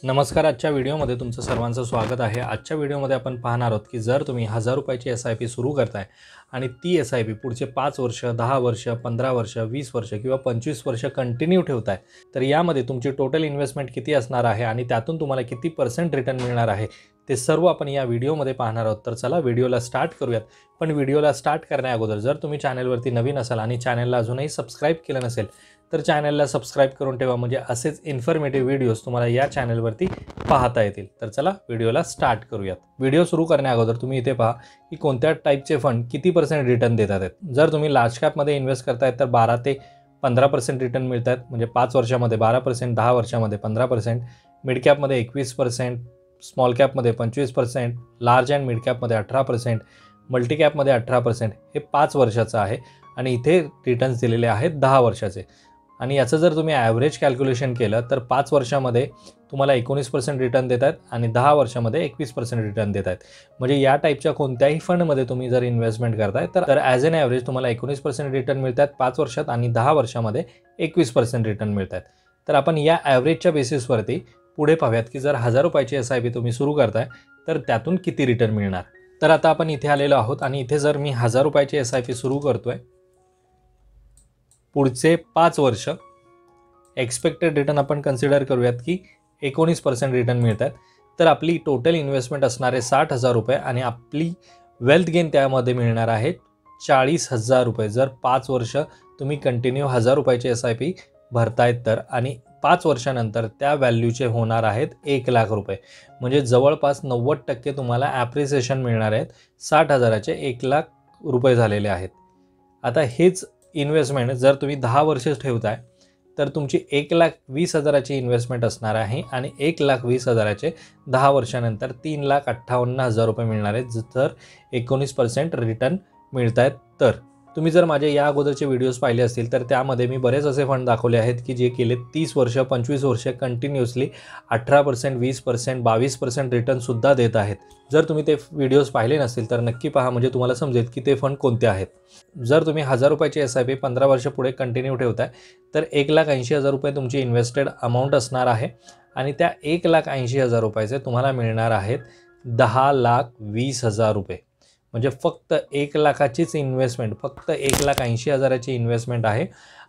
नमस्कार. आजच्या व्हिडिओमध्ये तुमचं सर्वांचं स्वागत आहे. आजच्या व्हिडिओमध्ये आपण पाहणार आहोत की जर तुम्ही 1000 रुपयाची SIP सुरू करताय आणि ती SIP पुढचे 5 वर्ष, 10 वर्ष, 15 वर्ष, 20 वर्ष किंवा 25 वर्ष कंटिन्यू ठेवताय, तर यामध्ये तुमची टोटल इन्व्हेस्टमेंट किती असणार आहे आणि त्यातून तुम्हाला किती % रिटर्न मिळणार आहे, ते सर्व आपण या व्हिडिओमध्ये पाहणार आहोत. तर चला व्हिडिओला स्टार्ट करूयात. पण व्हिडिओला स्टार्ट करण्याअगोदर जर तुम्ही चॅनलवरती नवीन असाल आणि चॅनलला अजूनही सबस्क्राईब केलं नसेल, तर चॅनलला सबस्क्राईब करून ठेवा, म्हणजे असेच इन्फॉर्मेटिव्ह व्हिडिओज तुम्हाला या चॅनलवरती पाहता येतील. तर चला व्हिडिओला स्टार्ट करूयात. व्हिडिओ सुरू करण्याअगोदर तुम्ही इथे पहा की कोणत्या टाईपचे फंड किती % रिटर्न देतात आहेत. जर तुम्ही लार्ज कॅपमध्ये इन्व्हेस्ट करताय तर 12 ते 15% रिटर्न मिळतात, म्हणजे 5 वर्षामध्ये 12%, 10 वर्षामध्ये 15%, मिड कॅपमध्ये 21%, स्मॉल कॅपमध्ये 25%, लार्ज अँड मिड कॅपमध्ये 18%, मल्टी कॅपमध्ये 18%. हे 5 वर्षाचं आहे आणि इथे रिटर्न्स दिलेले आहेत 10 वर्षाचे. आणि याचं जर तुम्ही ॲव्हरेज कॅल्क्युलेशन केलं तर 5 वर्षामध्ये तुम्हाला 19% रिटर्न देत आहेत आणि 10 वर्षामध्ये 21% रिटर्न देत आहेत. म्हणजे या टाईपच्या कोणत्याही फंडमध्ये तुम्ही जर इन्व्हेस्टमेंट करताय तर ॲज एन ॲव्हरेज तुम्हाला 19% रिटर्न मिळत आहेत 5 वर्षात आणि 10 वर्षामध्ये 21% रिटर्न मिळत आहेत. तर आपण या ॲव्हरेजच्या बेसिसवरती पुढे पाहूयात की जर 1000 रुपयाची SIP तुम्ही सुरू करताय तर त्यातून किती रिटर्न मिळणार. तर आता आपण इथे आलेलो आहोत आणि इथे जर मी 1000 रुपयाची SIP सुरू करतोय, पुढचे 5 वर्ष एक्सपेक्टेड रिटर्न आपण कन्सिडर करूयात की 19% रिटर्न मिळत आहेत, तर आपली टोटल इन्व्हेस्टमेंट असणार आहे 60,000 रुपये आणि आपली वेल्थ गेन त्यामध्ये मिळणार आहे 40,000 रुपये. जर 5 वर्ष तुम्ही कंटिन्यू 1000 रुपयाची SIP भरतायत तर, आणि 5 वर्षानंतर त्या व्हॅल्यूचे होणार आहेत 1,00,000 रुपये. म्हणजे जवळपास 90% तुम्हाला ॲप्रिसिएशन मिळणार आहेत. 60,000चे 1,00,000 रुपये झालेले आहेत. आता हेच इन्व्हेस्टमेंट जर तुम्ही 10 वर्षच ठेवताय तर तुमची 1,20,000ची इन्व्हेस्टमेंट असणार आहे आणि 1,20,000चे 10 वर्षानंतर 3,58,000 रुपये मिळणार आहेत, जर 19% रिटर्न मिळत आहेत. तर तुम्ही जर माझे या अगोदरचे व्हिडिओज पाहिले असतील तर त्यामध्ये मी बरेच असे फंड दाखवले आहेत की जे केले 30 वर्ष 25 वर्ष कंटिन्युअसली 18%, 20%, 22% रिटर्नसुद्धा देत आहेत. जर तुम्ही ते व्हिडिओज पाहिले नसतील तर नक्की पहा, म्हणजे तुम्हाला समजेल की ते फंड कोणते आहेत. जर तुम्ही 1000 रुपयाची SIP 15 वर्ष पुढे कंटिन्यू ठेवताय तर 1,80,000 रुपये तुमची इन्व्हेस्टेड अमाऊंट असणार आहे आणि त्या 1,80,000 रुपयाचे तुम्हाला मिळणार आहेत 10,20,000 रुपये. म्हणजे फक्त 1,00,000चीच इन्व्हेस्टमेंट, फक्त 1,80,000ची इन्व्हेस्टमेंट आहे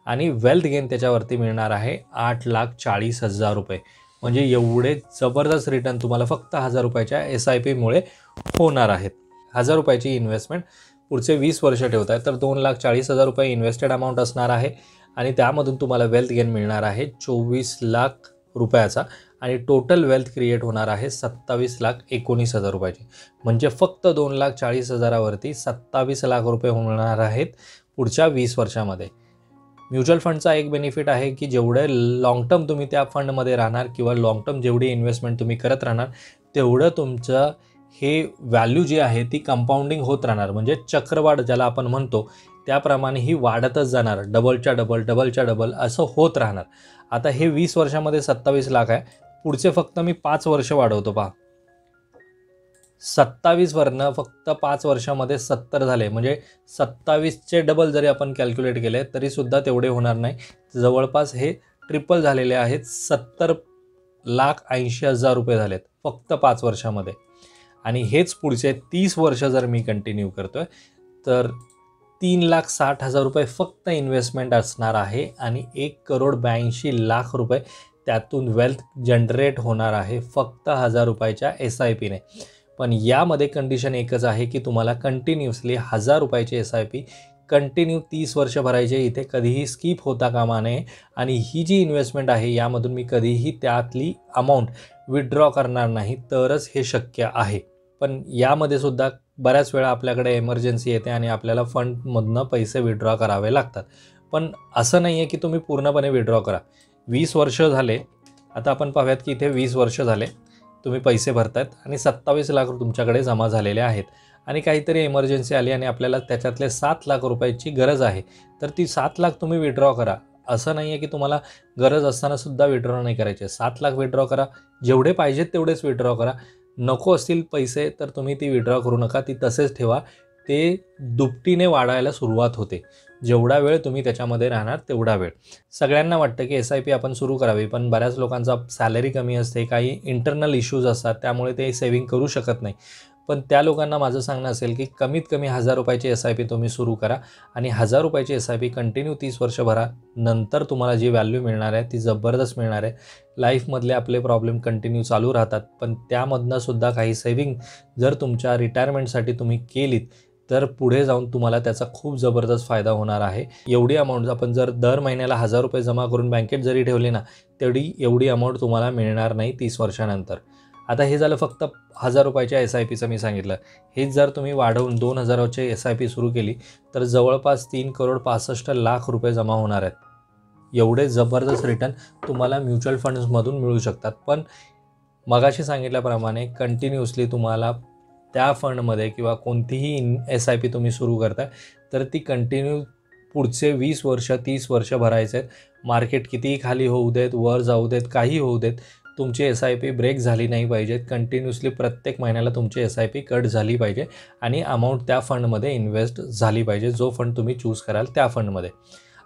आणि वेल्थ गेन त्याच्यावरती मिळणार आहे 8,40,000 रुपये. म्हणजे एवढे जबरदस्त रिटर्न तुम्हाला फक्त 1000 रुपयाच्या SIPमुळे होणार आहेत. 1000 रुपयाची इन्व्हेस्टमेंट पुढचे 20 वर्ष ठेवताय तर 2,40,000 रुपये इन्व्हेस्टेड अमाऊंट असणार आहे आणि त्यामधून तुम्हाला वेल्थ गेन मिळणार आहे 24,00,000 रुपयाचा आणि टोटल वेल्थ क्रिएट होणार आहे 27,19,000 रुपयाची. म्हणजे फक्त 2,40,000वरती 27,00,000 रुपये होणार आहेत पुढच्या 20 वर्षामध्ये. म्युच्युअल फंडचा एक बेनिफिट आहे की जेवढे लाँग टर्म तुम्ही त्या फंडमध्ये राहणार किंवा लाँग टर्म जेवढी इन्व्हेस्टमेंट तुम्ही करत राहणार तेवढं तुमचं हे व्हॅल्यू जी आहे ती कंपाऊंडिंग होत राहणार. म्हणजे चक्रवाढ ज्याला आपण म्हणतो त्याप्रमाणे ही वाढतच जाणार, डबलच्या डबल डबलच्या डबल असं होत राहणार. आता हे 20 वर्षामध्ये 27,00,000 आहे, पुढचे फक्त मी 5 वर्ष वाढवतो. पहा, 27 वरनं फक्त 5 वर्षामध्ये 70 झाले, म्हणजे 27चे डबल जरी आपण कॅल्क्युलेट केले तरीसुद्धा तेवढे होणार नाही. जवळपास हे ट्रिपल झालेले आहेत, 70,80,000 रुपये झालेत फक्त 5 वर्षामध्ये. आणि हेच पुढचे 30 वर्ष जर मी कंटिन्यू करतोय तर 3,60,000 रुपये फक्त इन्व्हेस्टमेंट असणार आहे आणि 1,82,00,000 रुपये त्यातून वेल्थ जनरेट होणार आहे फक्त 1000 रुपयाच्या SIPने. पण यामध्ये कंडिशन एकच आहे की तुम्हाला कंटिन्युअसली 1000 रुपयाची SIP कंटिन्यू 30 वर्ष भरायचे, इथे कधीही स्किप होता कामा नये. आणि ही जी इन्व्हेस्टमेंट आहे यामधून मी कधीही त्यातली अमाऊंट विथड्रॉ करणार नाही, तरच हे शक्य आहे. पण यामध्ये सुद्धा बऱ्याच वेळा आपल्याकडे एमर्जन्सी येते आणि आपल्याला फंडमधनं पैसे विथड्रॉ करावे लागतात. पण असं नाही आहे की तुम्ही पूर्णपणे विथड्रॉ करा. 20 वर्ष झाले, आता आपण पाहूयात की इथे 20 वर्ष झाले तुम्ही पैसे भरतायत आणि 27,00,000 तुमच्याकडे जमा झालेले आहेत आणि काहीतरी एमर्जन्सी आली आणि आपल्याला त्याच्यातले 7,00,000 रुपयाची गरज आहे, तर ती 7,00,000 तुम्ही विथड्रॉ करा. असं नाही आहे की तुम्हाला गरज असतानासुद्धा विथड्रॉ नाही करायचे. 7,00,000 विथड्रॉ करा, जेवढे पाहिजेत तेवढेच विथड्रॉ करा. नको असतील पैसे तर तुम्ही ती विथड्रॉ करू नका, ती तसेच ठेवा. ते दुपटीने वाढायला सुरुवात होते. जेवढा वेळ तुम्ही त्याच्यामध्ये राहणार तेवढा वेळ. सगळ्यांना वाटतं की SIP आपण सुरू करावी, पण बऱ्याच लोकांचा सॅलरी कमी असते, काही इंटरनल इश्यूज असतात, त्यामुळे ते सेव्हिंग करू शकत नाही. पण त्या लोकांना माझं सांगणं असेल की कमीत कमी ₹1000 SIP तुम्ही सुरू करा आणि ₹1000 SIP कंटिन्यू 30 वर्ष भरा. नंतर तुम्हाला जी व्हॅल्यू मिळणार आहे ती जबरदस्त मिळणार आहे. लाईफमधले आपले प्रॉब्लेम कंटिन्यू चालू राहतात, पण त्यामधनं सुद्धा काही सेव्हिंग जर तुमच्या रिटायरमेंटसाठी तुम्ही केलीत तर पुढे जाऊन तुम्हाला त्याचा खूप जबरदस्त फायदा होणार आहे. एवढी अमाऊंट आपण जर दर महिन्याला ₹1000 जमा करून बँकेत जरी ठेवली ना, एवढी अमाऊंट तुम्हाला मिळणार नाही 30 वर्षानंतर. आता हे झालं फक्त ₹1000 SIPचं मी सांगितलं. हेच जर तुम्ही वाढवून 2000ची SIP सुरू केली तर जवळपास ₹3,65,00,000 जमा होणार आहेत. एवढे जबरदस्त रिटर्न तुम्हाला म्युच्युअल फंड्समधून मिळू शकतात. पण मगाशी सांगितल्याप्रमाणे कंटिन्युअसली तुम्हाला त्या फंडमध्ये किंवा कोणतीही SIP तुम्ही सुरू करताय तर ती कंटिन्यू पुढचे 20 वर्ष 30 वर्ष भरायचे आहेत. मार्केट कितीही खाली होऊ देत, वर जाऊ देत, काही होऊ देत, तुमची SIP ब्रेक झाली नाही पाहिजे. कंटिन्युअसली प्रत्येक महिन्याला तुमची SIP कट झाली पाहिजे आणि अमाऊंट त्या फंडमध्ये इन्व्हेस्ट झाली पाहिजे, जो फंड तुम्ही चूज कराल त्या फंडमध्ये.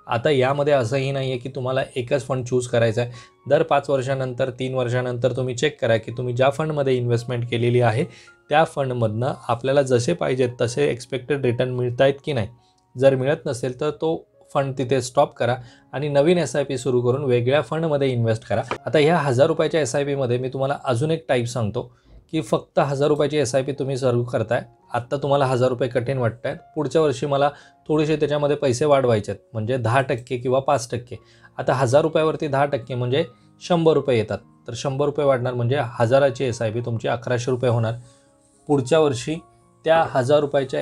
आता यामध्ये असंही नाही आहे की तुम्हाला एकच फंड चूज करायचा आहे. दर 5 वर्षानंतर 3 वर्षानंतर तुम्ही चेक करा की तुम्ही ज्या फंडमध्ये इन्व्हेस्टमेंट केलेली आहे त्या फंडमधनं आपल्याला जसे पाहिजेत तसे एक्सपेक्टेड रिटर्न मिळत आहेत की नाही. जर मिळत नसेल तर तो फंड तिथे स्टॉप करा आणि नवीन SIP सुरू करून वेगळ्या फंडमध्ये इन्व्हेस्ट करा. आता ह्या ₹1000 SIPमध्ये मी तुम्हाला अजून एक टाईप सांगतो की फक्त ₹1000 SIP तुम्ही सुरू करताय. आत्ता तुम्हाला ₹1000 कठीण वाटत आहेत, पुढच्या वर्षी मला थोडेसे त्याच्यामध्ये पैसे वाढवायचे आहेत, म्हणजे 10% किंवा 5%. आता ₹1000वरती 10% म्हणजे ₹100 येतात. तर ₹100 वाढणार म्हणजे 1000ची SIP तुमची ₹1100 होणार. पुढच्या वर्षी त्या ₹1000च्या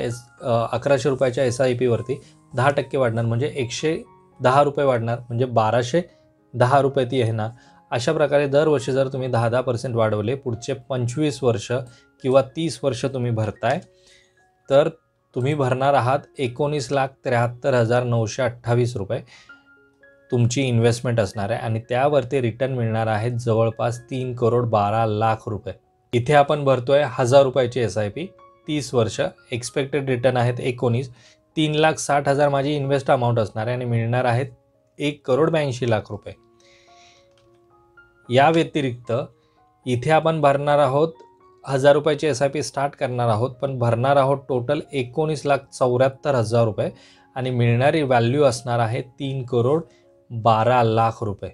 ₹1100 SIPवरती 10% वाढणार म्हणजे ₹110 वाढणार, म्हणजे ₹1210 ती येणार. अशा प्रकारे दरवर्षी जर तुम्ही 10% वाढवले, पुढचे 25 वर्ष किंवा 30 वर्ष तुम्ही भरताय तर तुम्ही भरणार आहात ₹19,73,928 तुमची इन्व्हेस्टमेंट असणार आहे आणि त्यावरती रिटर्न मिळणार आहेत जवळपास ₹3,12,00,000. इथे आपण भरतोय ₹1000ची SIP 30 वर्ष, एक्सपेक्टेड रिटर्न आहेत 19. 3,60,000 माझी इन्व्हेस्ट अमाऊंट असणार आहे आणि मिळणार आहेत ₹1,82,00,000. या व्यतिरिक्त इथे आपण भरणार आहोत ₹1000ची SIP स्टार्ट करणार आहोत, पण भरणार आहोत टोटल ₹19,74,000 आणि मिळणारी व्हॅल्यू असणार आहे ₹3,12,00,000.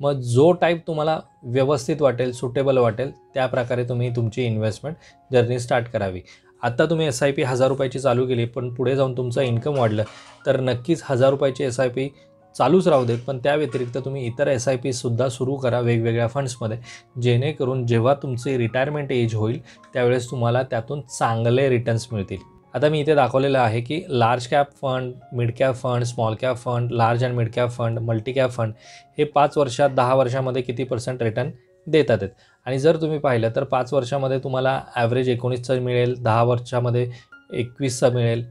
मग जो टाईप तुम्हाला व्यवस्थित वाटेल, सुटेबल वाटेल, त्या प्रकारे तुम्ही तुमची इन्व्हेस्टमेंट जर्नी स्टार्ट करावी. आत्ता तुम्ही SIP ₹1000ची चालू केली, पण पुढे जाऊन तुमचं इन्कम वाढलं तर नक्कीच ₹1000ची SIP चालूच राहू देत, पण त्या व्यतिरिक्त तुम्ही इतर SIPसुद्धा सुरू करा वेगवेगळ्या फंड्समध्ये, जेणेकरून जेव्हा तुमची रिटायरमेंट एज होईल त्यावेळेस तुम्हाला त्यातून चांगले रिटर्न्स मिळतील. आता मी इथे दाखवलेलं आहे की large cap fund, mid cap fund, small cap fund, large and mid cap fund, multi cap fund हे 5 वर्षात 10 वर्षामध्ये किती % रिटर्न देतात आहेत. आणि जर तुम्ही पाहिलं तर 5 वर्षामध्ये तुम्हाला ॲव्हरेज 19चं मिळेल, 10 वर्षामध्ये 21चं मिळेल,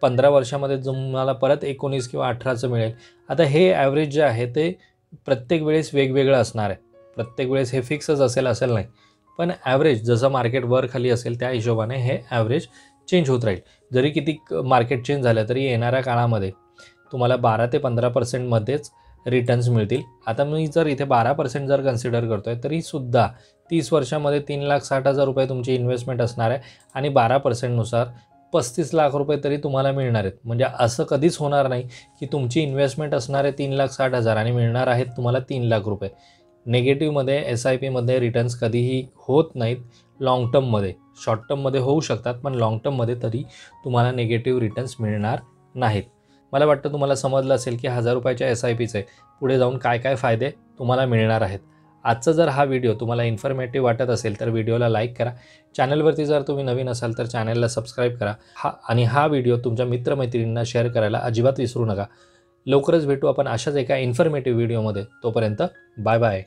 15 वर्षामध्ये तुम्हाला परत 19 किंवा 18चं मिळेल. आता हे ॲव्हरेज जे आहे ते प्रत्येक वेळेस वेगवेगळं असणार आहे. प्रत्येक वेळेस हे फिक्सच असेल नाही, पण ॲव्हरेज जसं मार्केट वर खाली असेल त्या हिशोबाने हे ॲव्हरेज चेंज होत राहील. जरी किती मार्केट चेंज झालं तरी येणाऱ्या काळामध्ये तुम्हाला 12 ते 15%मध्येच रिटर्न्स मिळतील. आता मी जर इथे 12% जर कन्सिडर करतोय तरीसुद्धा 30 वर्षामध्ये ₹3,60,000 तुमची इन्व्हेस्टमेंट असणार आहे आणि 12%नुसार ₹35,00,000 तरी तुम्हाला मिळणार आहेत. म्हणजे असं कधीच होणार नाही की तुमची इन्व्हेस्टमेंट असणार आहे ₹3,60,000 आणि मिळणार आहेत तुम्हाला ₹3,00,000. नेगेटिव्हमध्ये SIPमध्ये रिटर्न्स कधीही होत नाहीत. लाँग टर्ममध्ये, शॉर्ट टर्ममध्ये होऊ शकतात, पण लाँग टर्ममध्ये तरी तुम्हाला निगेटिव्ह रिटर्न्स मिळणार नाहीत. मला वाटतं तुम्हाला समजलं असेल की ₹1000च्या SIPचे पुढे जाऊन काय काय फायदे तुम्हाला मिळणार आहेत. आजचा जर हा व्हिडिओ तुम्हाला इन्फॉर्मेटिव्ह वाटत असेल तर व्हिडिओला लाईक करा. चॅनलवरती जर तुम्ही नवीन असाल तर चॅनलला सबस्क्राईब करा. हा व्हिडिओ तुमच्या मित्रमैत्रिणींना शेअर करायला अजिबात विसरू नका. लवकरच भेटू आपण अशाच एका इन्फॉर्मेटिव्ह व्हिडिओमध्ये. तोपर्यंत बाय बाय.